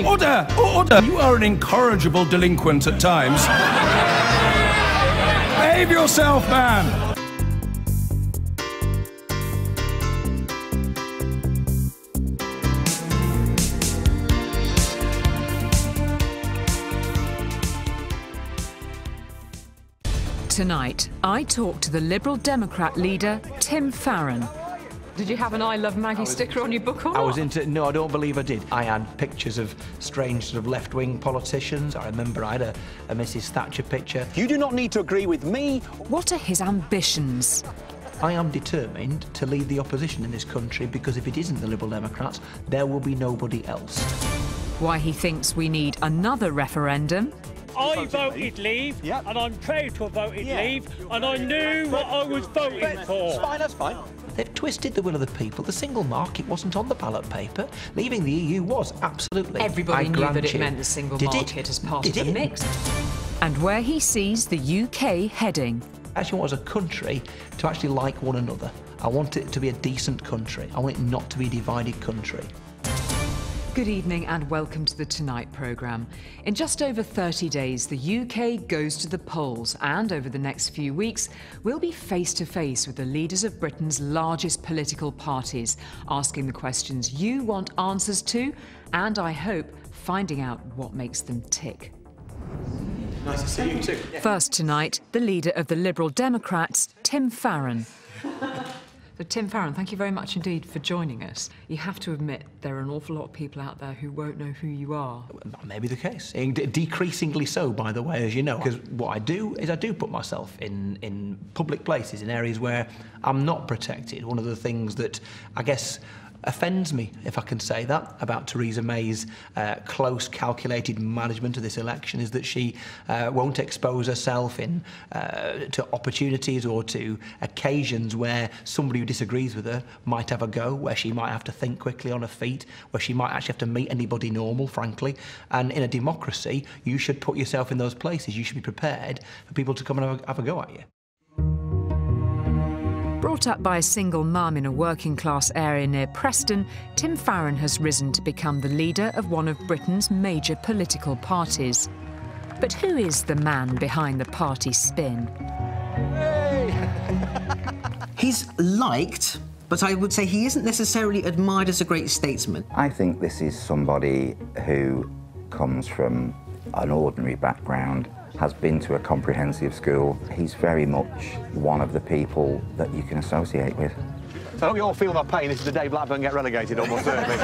Order! Order! You are an incorrigible delinquent at times. Behave yourself, man! Tonight, I talk to the Liberal Democrat leader, Tim Farron. Did you have an I Love Maggie sticker on your book or what? No, I don't believe I did. I had pictures of strange sort of left-wing politicians. I remember I had a Mrs. Thatcher picture. You do not need to agree with me. What are his ambitions? I am determined to lead the opposition in this country because if it isn't the Liberal Democrats, there will be nobody else. Why he thinks we need another referendum. I voted Leave, and I'm proud to have voted Leave, and I knew what I was voting for. That's fine. They've twisted the will of the people. The single market wasn't on the ballot paper. Leaving the EU was, absolutely. Everybody knew that it meant the single market as part of the mix. And where he sees the UK heading. I actually want as a country to actually like one another. I want it to be a decent country. I want it not to be a divided country. Good evening and welcome to the Tonight programme. In just over 30 days, the UK goes to the polls, and over the next few weeks, we'll be face to face with the leaders of Britain's largest political parties, asking the questions you want answers to, and I hope finding out what makes them tick. Nice to see you too. First tonight, the leader of the Liberal Democrats, Tim Farron. So, Tim Farron, thank you very much indeed for joining us. You have to admit there are an awful lot of people out there who won't know who you are. That may be the case. Decreasingly so, by the way, as you know. Because what I do is I do put myself in public places, in areas where I'm not protected. One of the things that, I guess, offends me, if I can say that, about Theresa May's close, calculated management of this election is that she won't expose herself to opportunities or to occasions where somebody who disagrees with her might have a go, where she might have to think quickly on her feet, where she might actually have to meet anybody normal, frankly. And in a democracy, you should put yourself in those places. You should be prepared for people to come and have a go at you. Brought up by a single mum in a working-class area near Preston, Tim Farron has risen to become the leader of one of Britain's major political parties. But who is the man behind the party spin? He's liked, but I would say he isn't necessarily admired as a great statesman. I think this is somebody who comes from an ordinary background, has been to a comprehensive school. He's very much one of the people that you can associate with. So I hope you all feel my pain. This is the day Blackburn get relegated, almost certainly.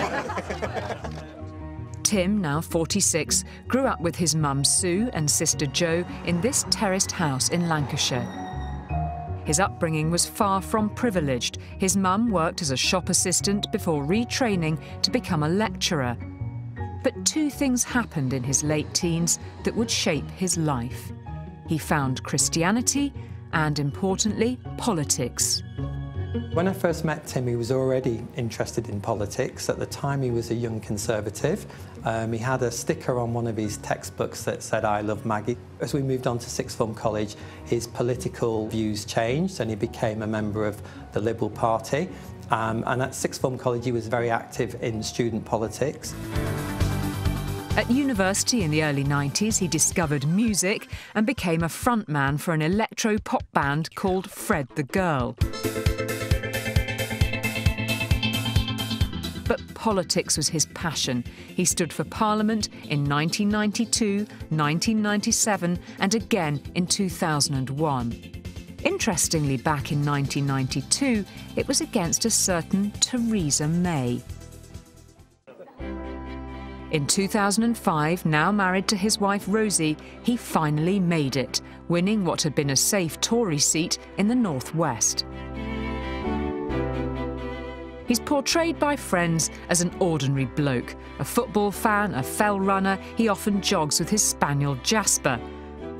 Tim, now 46, grew up with his mum Sue and sister Jo in this terraced house in Lancashire. His upbringing was far from privileged. His mum worked as a shop assistant before retraining to become a lecturer. But two things happened in his late teens that would shape his life. He found Christianity and, importantly, politics. When I first met Tim, he was already interested in politics. At the time, he was a young Conservative. He had a sticker on one of his textbooks that said, "I love Maggie." As we moved on to sixth form college, his political views changed and he became a member of the Liberal Party. And at sixth form college, he was very active in student politics. At university in the early 90s, he discovered music and became a frontman for an electro-pop band called Fred the Girl. But politics was his passion. He stood for Parliament in 1992, 1997 and again in 2001. Interestingly, back in 1992, it was against a certain Theresa May. In 2005, now married to his wife Rosie, he finally made it, winning what had been a safe Tory seat in the northwest. He's portrayed by friends as an ordinary bloke, a football fan, a fell runner, he often jogs with his spaniel Jasper,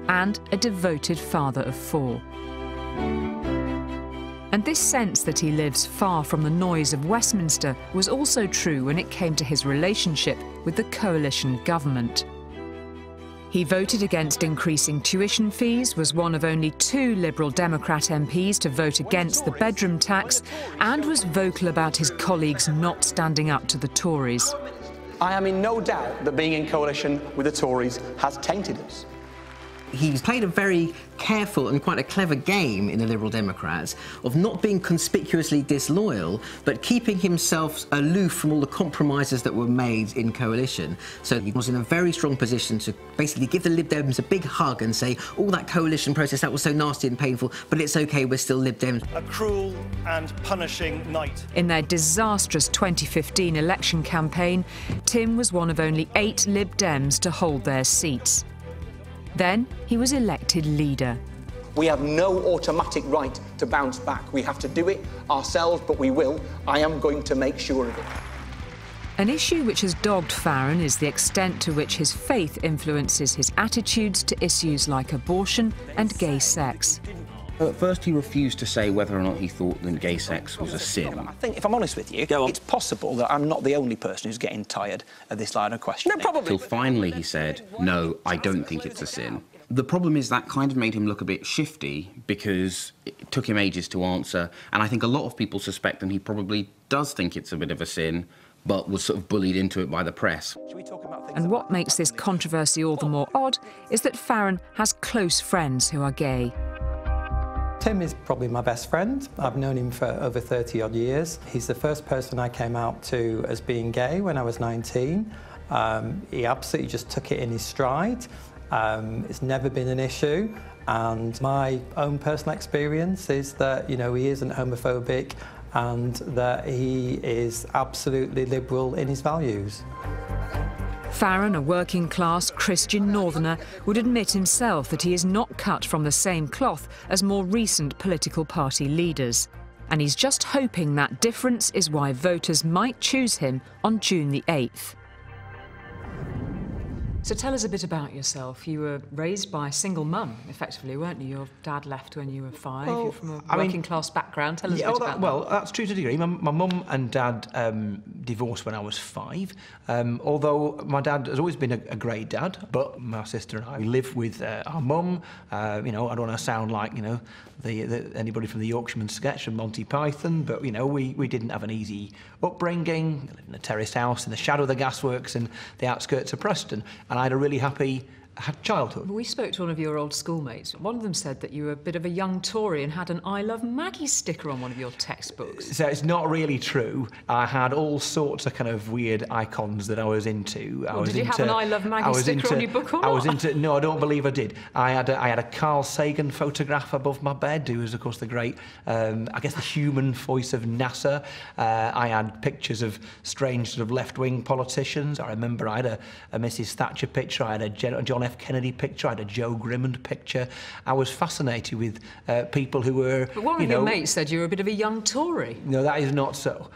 and a devoted father of four. And this sense that he lives far from the noise of Westminster was also true when it came to his relationship with the coalition government. He voted against increasing tuition fees, was one of only 2 Liberal Democrat MPs to vote against the bedroom tax, and was vocal about his colleagues not standing up to the Tories. I am in no doubt that being in coalition with the Tories has tainted us. He's played a very careful and quite a clever game in the Liberal Democrats of not being conspicuously disloyal, but keeping himself aloof from all the compromises that were made in coalition. So he was in a very strong position to basically give the Lib Dems a big hug and say, all that coalition process, that was so nasty and painful, but it's OK, we're still Lib Dems. A cruel and punishing night. In their disastrous 2015 election campaign, Tim was one of only 8 Lib Dems to hold their seats. Then he was elected leader. We have no automatic right to bounce back. We have to do it ourselves, but we will. I am going to make sure of it. An issue which has dogged Farron is the extent to which his faith influences his attitudes to issues like abortion and gay sex. At first he refused to say whether or not he thought that gay sex was a sin. I think, if I'm honest with you, it's possible that I'm not the only person who's getting tired of this line of questioning. No, probably. Till finally he said, no, I don't think it's a sin. The problem is that kind of made him look a bit shifty because it took him ages to answer, and I think a lot of people suspect that he probably does think it's a bit of a sin, but was sort of bullied into it by the press. And what makes this controversy all the more odd is that Farron has close friends who are gay. Tim is probably my best friend. I've known him for over 30-odd years. He's the first person I came out to as being gay when I was 19. He absolutely just took it in his stride. It's never been an issue. And my own personal experience is that, you know, he isn't homophobic and that he is absolutely liberal in his values. Farron, a working-class Christian northerner, would admit himself that he is not cut from the same cloth as more recent political party leaders. And he's just hoping that difference is why voters might choose him on June the 8th. So tell us a bit about yourself. You were raised by a single mum, effectively, weren't you? Your dad left when you were 5. You're from a working-class background. Tell us a bit about that. Well, that's true to a degree. My mum and dad divorced when I was 5, although my dad has always been a great dad, but my sister and I, we live with our mum. You know, I don't want to sound like, you know, anybody from the Yorkshireman sketch from Monty Python, but, you know, we didn't have an easy upbringing. We lived in a terraced house in the shadow of the gasworks in the outskirts of Preston, and I had a really happy childhood. We spoke to one of your old schoolmates. One of them said that you were a bit of a young Tory and had an I Love Maggie sticker on one of your textbooks. So it's not really true. I had all sorts of kind of weird icons that I was into. Did you have an I Love Maggie sticker on your book or not? No, I don't believe I did. I had a Carl Sagan photograph above my bed, who was, of course, the great, I guess, the human voice of NASA. I had pictures of strange sort of left-wing politicians. I remember I had a Mrs. Thatcher picture. I had a John F. Kennedy picture. I had a Joe Grimmond picture. I was fascinated with people who were, But one of your mates said you were a bit of a young Tory. No, that is not so.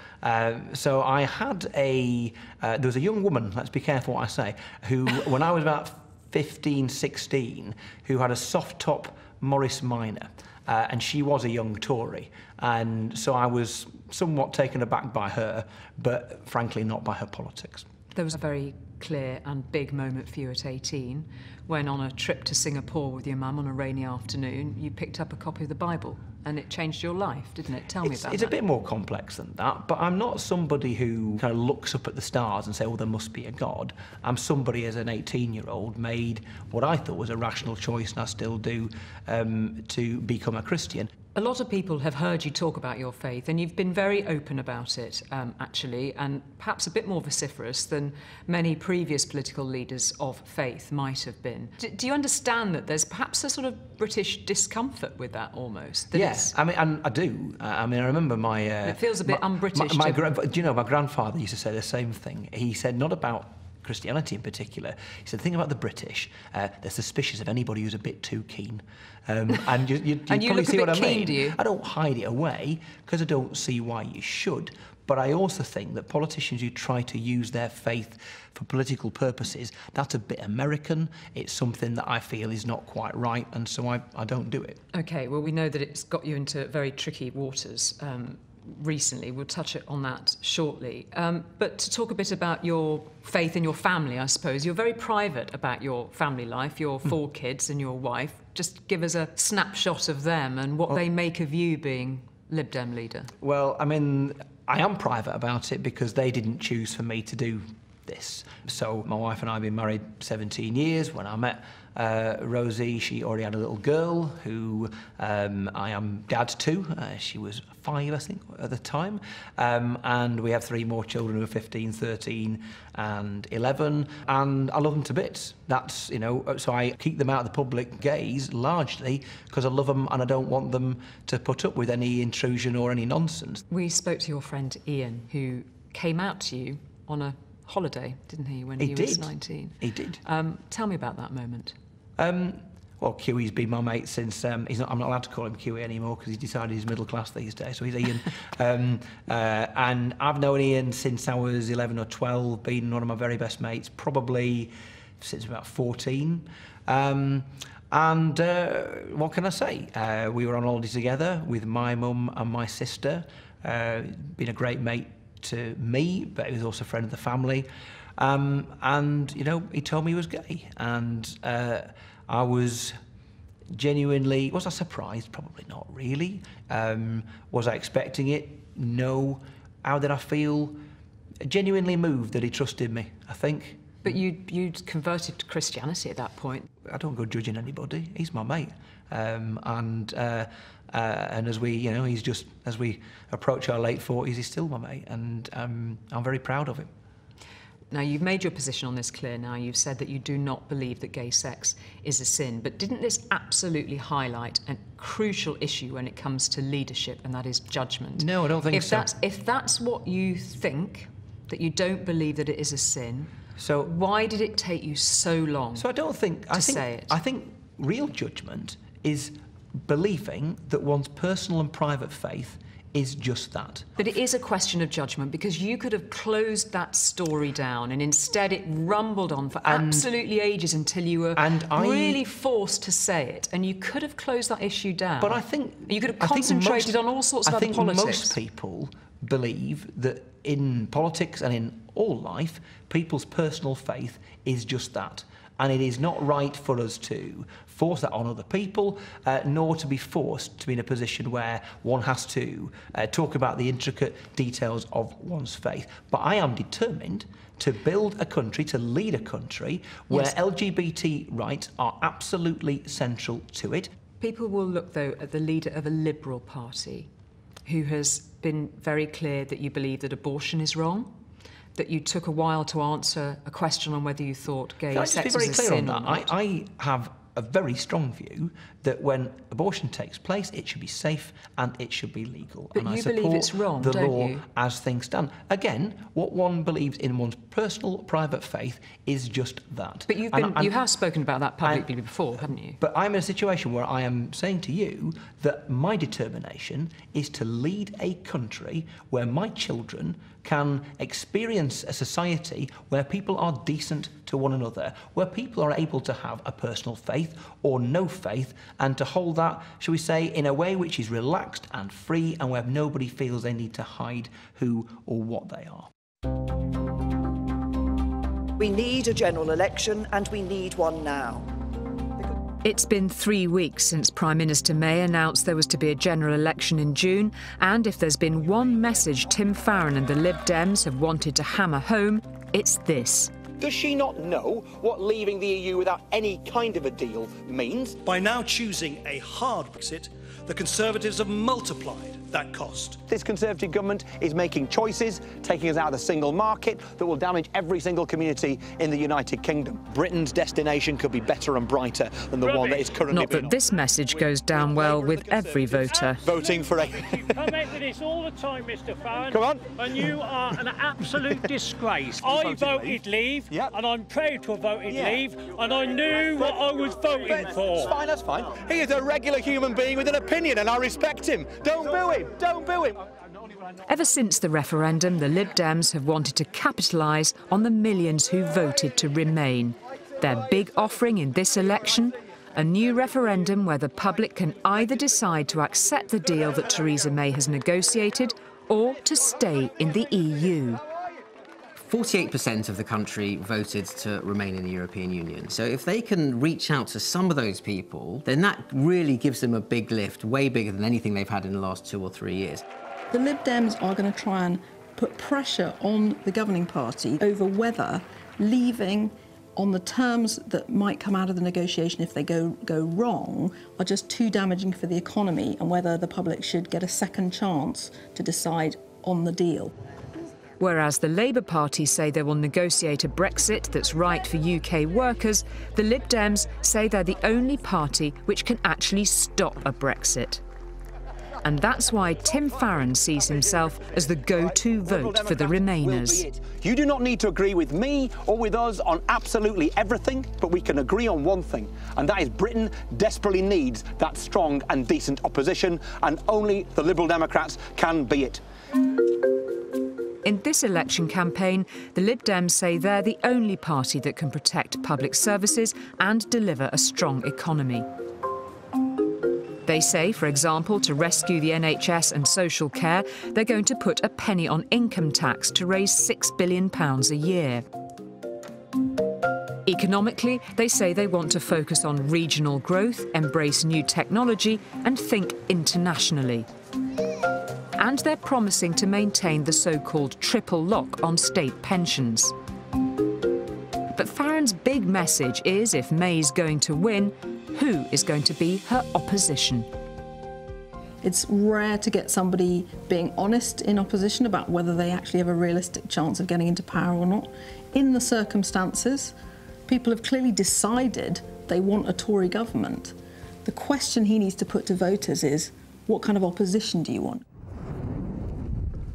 So I had there was a young woman, let's be careful what I say, who, when I was about 15, 16, who had a soft-top Morris Minor. And she was a young Tory. And so I was somewhat taken aback by her, but frankly not by her politics. There was a very clear and big moment for you at 18 when, on a trip to Singapore with your mum on a rainy afternoon, you picked up a copy of the Bible and it changed your life, didn't it? Tell me about that. It's a bit more complex than that, but I'm not somebody who kind of looks up at the stars and say, oh, there must be a God. I'm somebody, as an 18-year-old, made what I thought was a rational choice, and I still do, to become a Christian. A lot of people have heard you talk about your faith, and you've been very open about it, actually, and perhaps a bit more vociferous than many previous political leaders of faith might have been. Do you understand that there's perhaps a sort of British discomfort with that, almost? Yes, I mean, and I do. I mean, I remember my... it feels a bit un-British. Do you know, my grandfather used to say the same thing. He said, not about Christianity in particular. He said, the thing about the British, they're suspicious of anybody who's a bit too keen. And you probably see what I mean. Do you? I don't hide it away because I don't see why you should. But I also think that politicians who try to use their faith for political purposes, that's a bit American. It's something that I feel is not quite right, and so I don't do it. OK, well, we know that it's got you into very tricky waters recently. We'll touch on that shortly. But to talk a bit about your faith and your family, I suppose. You're very private about your family life, your 4 kids and your wife. Just give us a snapshot of them and what they make of you being Lib Dem leader. Well, I mean, I am private about it because they didn't choose for me to do this. So my wife and I have been married 17 years. When I met Rosie, she already had a little girl who I am dad to. She was 5, I think, at the time. And we have 3 more children who are 15, 13 and 11. And I love them to bits. That's, you know, so I keep them out of the public gaze largely because I love them and I don't want them to put up with any intrusion or any nonsense. We spoke to your friend Ian, who came out to you on a holiday, didn't he, when he was 19? He did. Tell me about that moment. Well, Kiwi's been my mate since I'm not allowed to call him Kiwi anymore because he's decided he's middle class these days, so he's Ian. And I've known Ian since I was 11 or 12, been one of my very best mates, probably since about 14. And what can I say? We were on holiday together with my mum and my sister. Been a great mate to me, but he was also a friend of the family. And, you know, he told me he was gay. And I was genuinely... Was I surprised? Probably not really. Was I expecting it? No. How did I feel? Genuinely moved that he trusted me, I think. But you'd converted to Christianity at that point. I don't go judging anybody. He's my mate. And as we, you know, he's just, as we approach our late 40s, he's still my mate. And I'm very proud of him. Now, you've made your position on this clear now. You've said that you do not believe that gay sex is a sin. But didn't this absolutely highlight a crucial issue when it comes to leadership, and that is judgment? No, I don't think so. If that's what you think, that you don't believe that it is a sin, so why did it take you so long I think real judgment is believing that one's personal and private faith is just that. But it is a question of judgment, because you could have closed that story down and instead it rumbled on for absolutely ages until you were really forced to say it, and you could have closed that issue down. But I think... You could have concentrated on all sorts of other politics. I think most people believe that in politics and in all life, people's personal faith is just that. And it is not right for us to force that on other people, nor to be forced to be in a position where one has to talk about the intricate details of one's faith. But I am determined to build a country, to lead a country where LGBT rights are absolutely central to it. People will look, though, at the leader of a Liberal Party who has been very clear that you believe that abortion is wrong, that you took a while to answer a question on whether you thought gay sex was a sin or not. I have a very strong view that when abortion takes place, it should be safe and it should be legal. But and you I support believe it's wrong, the don't law you? as things stand. Again, what one believes in one's personal, private faith is just that. But you have spoken about that publicly before, haven't you? But I'm in a situation where I am saying to you that my determination is to lead a country where my children can experience a society where people are decent to one another, where people are able to have a personal faith or no faith, and to hold that, shall we say, in a way which is relaxed and free, and where nobody feels they need to hide who or what they are. We need a general election, and we need one now. It's been 3 weeks since Prime Minister May announced there was to be a general election in June, and if there's been one message Tim Farron and the Lib Dems have wanted to hammer home, it's this. Does she not know what leaving the EU without any kind of a deal means? By now choosing a hard Brexit, the Conservatives have multiplied that cost. This Conservative government is making choices, taking us out of the single market, that will damage every single community in the United Kingdom. Britain's destination could be better and brighter than the one that is currently Not that this message goes down well with every voter. Voting for a... You comment with this all the time, Mr. Farron. Come on. And you are an absolute disgrace. I voted Leave, and I'm proud to have voted Leave, and I knew what I was voting for. That's fine, that's fine. He is a regular human being with an opinion, and I respect him. Don't boo him. Don't boo him. Ever since the referendum, the Lib Dems have wanted to capitalise on the millions who voted to remain. Their big offering in this election, a new referendum where the public can either decide to accept the deal that Theresa May has negotiated or to stay in the EU. 48% of the country voted to remain in the European Union. So if they can reach out to some of those people, then that really gives them a big lift, way bigger than anything they've had in the last 2 or 3 years. The Lib Dems are going to try and put pressure on the governing party over whether leaving on the terms that might come out of the negotiation if they go wrong are just too damaging for the economy, and whether the public should get a second chance to decide on the deal. Whereas the Labour Party say they will negotiate a Brexit that's right for UK workers, the Lib Dems say they're the only party which can actually stop a Brexit. And that's why Tim Farron sees himself as the go-to vote for the Remainers. You do not need to agree with me or with us on absolutely everything, but we can agree on one thing, and that is Britain desperately needs that strong and decent opposition, and only the Liberal Democrats can be it. In this election campaign, the Lib Dems say they're the only party that can protect public services and deliver a strong economy. They say, for example, to rescue the NHS and social care, they're going to put a penny on income tax to raise £6 billion a year. Economically, they say they want to focus on regional growth, embrace new technology and think internationally. And they're promising to maintain the so-called triple lock on state pensions. But Farron's big message is, if May's going to win, who is going to be her opposition? It's rare to get somebody being honest in opposition about whether they actually have a realistic chance of getting into power or not. In the circumstances, people have clearly decided they want a Tory government. The question he needs to put to voters is, what kind of opposition do you want?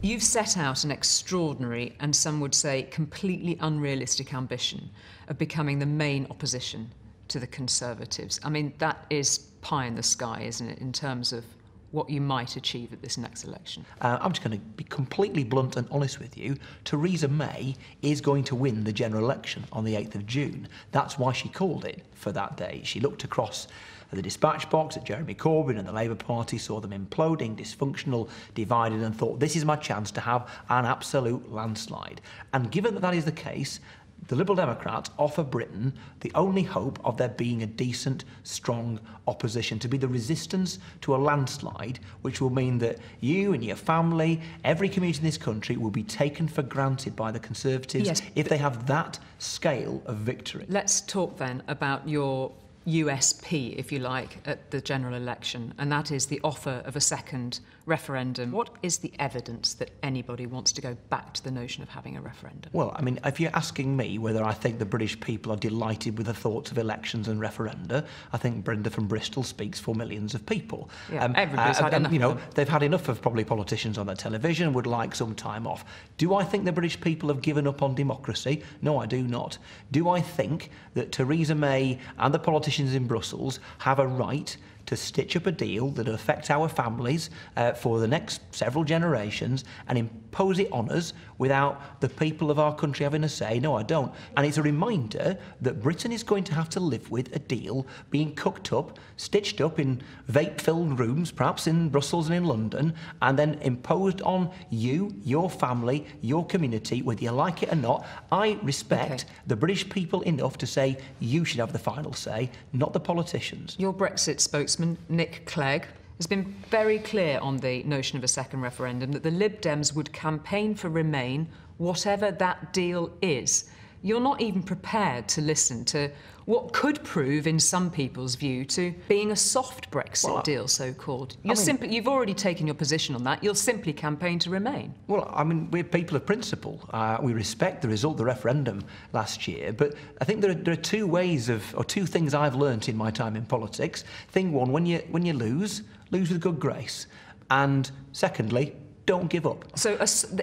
You've set out an extraordinary, and some would say completely unrealistic ambition of becoming the main opposition to the Conservatives. I mean, that is pie in the sky, isn't it, in terms of what you might achieve at this next election? I'm just going to be completely blunt and honest with you. Theresa May is going to win the general election on the 8th of June. That's why she called it for that day. She looked across the dispatch box at Jeremy Corbyn and the Labour Party, saw them imploding, dysfunctional, divided, and thought, this is my chance to have an absolute landslide. And given that that is the case, the Liberal Democrats offer Britain the only hope of there being a decent, strong opposition, to be the resistance to a landslide, which will mean that you and your family, every community in this country, will be taken for granted by the Conservatives, yes, if they have that scale of victory. Let's talk then about your USP, if you like, at the general election, and that is the offer of a second referendum. What is the evidence that anybody wants to go back to the notion of having a referendum? Well, I mean, if you're asking me whether I think the British people are delighted with the thoughts of elections and referenda, I think Brenda from Bristol speaks for millions of people. Yeah, everybody's had enough. You know, of them. they've had enough of probably politicians on their television, would like some time off. Do I think the British people have given up on democracy? No, I do not. Do I think that Theresa May and the politicians in Brussels have a right to stitch up a deal that will affect our families for the next several generations and impose it on us without the people of our country having a say? No, I don't. And it's a reminder that Britain is going to have to live with a deal being cooked up, stitched up in vape-filled rooms, perhaps in Brussels and in London, and then imposed on you, your family, your community, whether you like it or not. I respect the British people enough to say you should have the final say, not the politicians. Your Brexit spokesman, Nick Clegg, has been very clear on the notion of a second referendum, that the Lib Dems would campaign for Remain, whatever that deal is. You're not even prepared to listen to what could prove, in some people's view, to being a soft Brexit deal, so-called. You've already taken your position on that. You'll simply campaign to Remain. Well, I mean, we're people of principle. We respect the result of the referendum last year, but I think there are two ways of, or two things I've learnt in my time in politics. Thing one, when you lose with good grace, and secondly, don't give up. So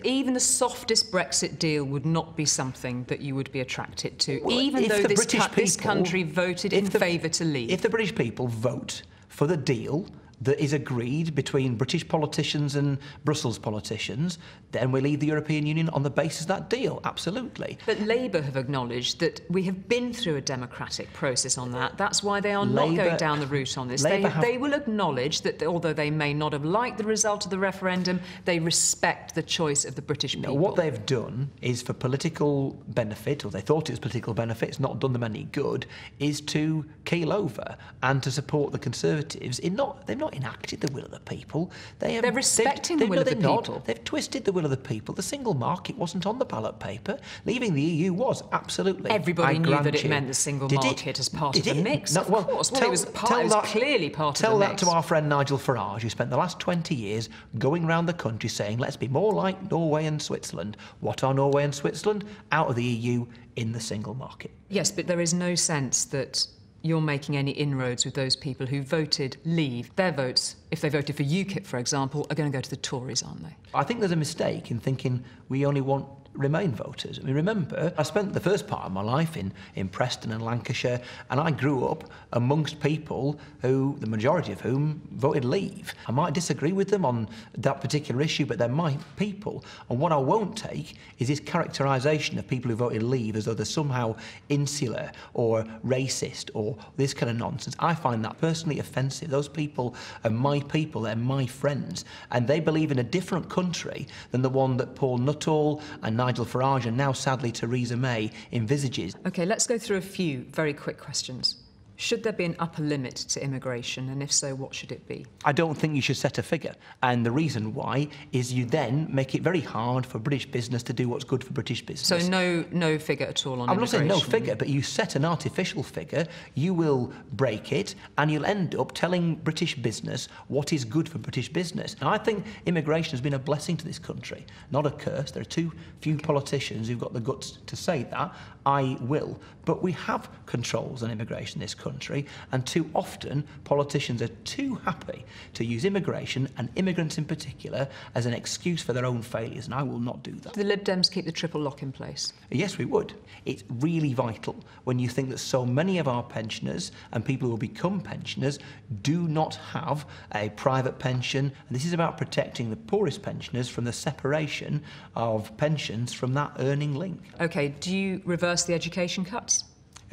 even the softest Brexit deal would not be something that you would be attracted to, well, even though this country voted in favour to leave? If the British people vote for the deal that is agreed between British politicians and Brussels politicians, then we leave the European Union on the basis of that deal, absolutely. But Labour have acknowledged that we have been through a democratic process on that. That's why they are not going down the route on this. They will acknowledge that although they may not have liked the result of the referendum, they respect the choice of the British people. No, what they've done is for political benefit, or they thought it was political benefit, it's not done them any good, is to keel over and to support the Conservatives in they've not not enacted the will of the people. They're respecting the will of the people. They've twisted the will of the people. The single market wasn't on the ballot paper. Leaving the EU was, absolutely. Everybody knew that it meant the single market as part of the mix. Of course. Well, it was clearly part of the mix. Tell that to our friend Nigel Farage, who spent the last 20 years going around the country saying, let's be more like Norway and Switzerland. What are Norway and Switzerland? Out of the EU, in the single market. Yes, but there is no sense that you're making any inroads with those people who voted Leave. Their votes, if they voted for UKIP, for example, are going to go to the Tories, aren't they? I think there's a mistake in thinking we only want Remain voters. I mean, remember, I spent the first part of my life in Preston and Lancashire, and I grew up amongst people who, the majority of whom, voted Leave. I might disagree with them on that particular issue, but they're my people. And what I won't take is this characterisation of people who voted Leave as though they're somehow insular or racist or this kind of nonsense. I find that personally offensive. Those people are my people, they're my friends, and they believe in a different country than the one that Paul Nuttall and Nigel Farage and now, sadly, Theresa May envisages. OK, let's go through a few very quick questions. Should there be an upper limit to immigration, and if so, what should it be? I don't think you should set a figure, and the reason why is you then make it very hard for British business to do what's good for British business. So no figure at all on I'm immigration? not saying no figure, but you set an artificial figure, you will break it, and you'll end up telling British business what is good for British business. Now, I think immigration has been a blessing to this country, not a curse. There are too few politicians who've got the guts to say that. I will. But we have controls on immigration in this country, and too often politicians are too happy to use immigration, and immigrants in particular, as an excuse for their own failures, and I will not do that. Do the Lib Dems keep the triple lock in place? Yes, we would. It's really vital when you think that so many of our pensioners and people who will become pensioners do not have a private pension, and this is about protecting the poorest pensioners from the separation of pensions from that earning link. OK, do you reverse the education cuts?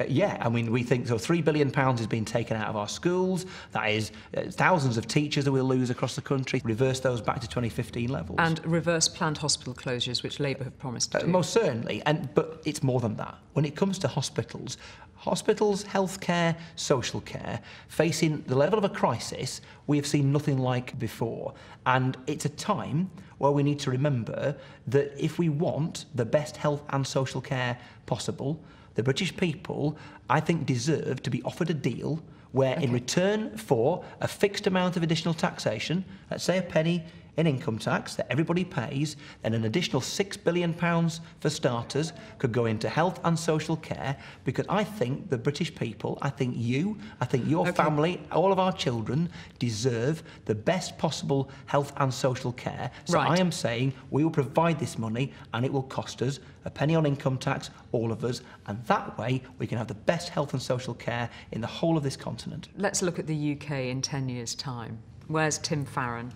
Yeah, I mean, we think so. £3 billion has been taken out of our schools. That is thousands of teachers that we'll lose across the country. Reverse those back to 2015 levels. And reverse planned hospital closures, which Labour have promised to do. Most certainly, but it's more than that. When it comes to hospitals, healthcare, social care, facing the level of a crisis we have seen nothing like before. And it's a time where we need to remember that if we want the best health and social care possible, the British people, I think, deserve to be offered a deal where, in return for a fixed amount of additional taxation, let's say a penny in income tax that everybody pays, then an additional £6 billion for starters could go into health and social care, because I think the British people, I think you, I think your family, all of our children deserve the best possible health and social care. So I am saying we will provide this money, and it will cost us a penny on income tax, all of us, and that way we can have the best health and social care in the whole of this continent. Let's look at the UK in 10 years' time. Where's Tim Farron?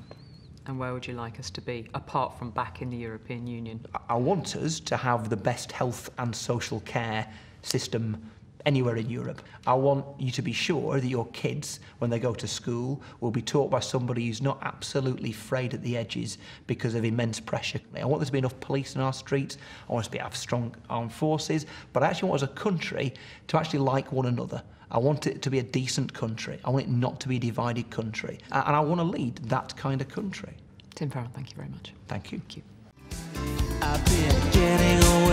And where would you like us to be, apart from back in the European Union? I want us to have the best health and social care system anywhere in Europe. I want you to be sure that your kids, when they go to school, will be taught by somebody who's not absolutely frayed at the edges because of immense pressure. I want there to be enough police in our streets. I want us to have strong armed forces. But I actually want, as a country, to actually like one another. I want it to be a decent country. I want it not to be a divided country. And I want to lead that kind of country. Tim Farron, thank you very much. Thank you. Thank you. I've been getting